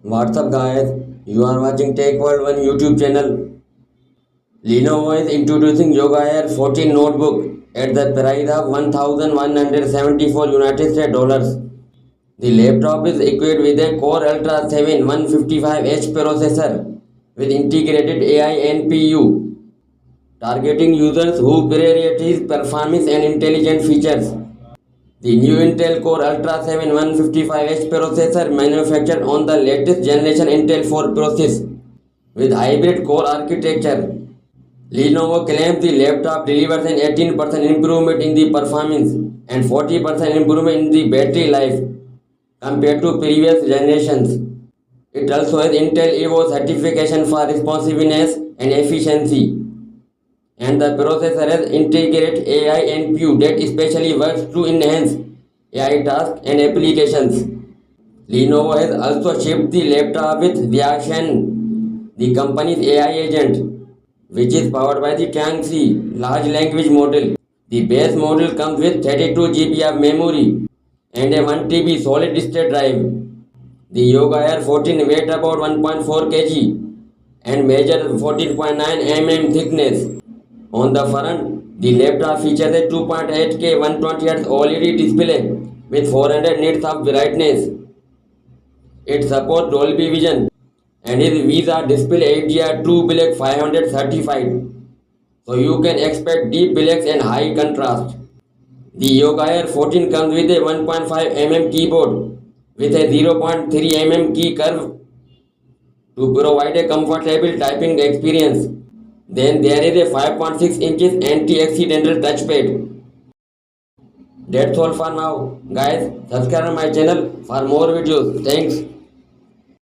What's up guys? You are watching Tech World One YouTube channel. Lenovo is introducing Yoga Air 14 notebook at the price of 1,174 United States dollars. The laptop is equipped with a Core Ultra 7 155H processor with integrated AI NPU, targeting users who prioritize performance and intelligent features. The new Intel Core Ultra 7 155H processor manufactured on the latest generation Intel 4 process with hybrid core architecture. Lenovo claims the laptop delivers an 18% improvement in the performance and 40% improvement in the battery life compared to previous generations. It also has Intel Evo certification for responsiveness and efficiency, and the processor has integrated AI NPU that especially works to enhance AI tasks and applications. Lenovo has also shipped the laptop with Yuanqi, the company's AI agent, which is powered by the Yuanqi large language model. The base model comes with 32 GB of memory and a 1 TB solid state drive. The Yoga Air 14 weighs about 1.4 kg and measures 14.9 mm thickness. On the front, the laptop features a 2.8K 120Hz OLED display with 400 nits of brightness. It supports Dolby Vision and is Visa Display HDR2 Black 500 certified, so you can expect deep blacks and high contrast. The Yoga Air 14 comes with a 1.5 mm keyboard with a 0.3 mm key curve to provide a comfortable typing experience. Then there is a 5.6 inches anti-accidental touchpad. That's all for now. Guys, subscribe my channel for more videos. Thanks.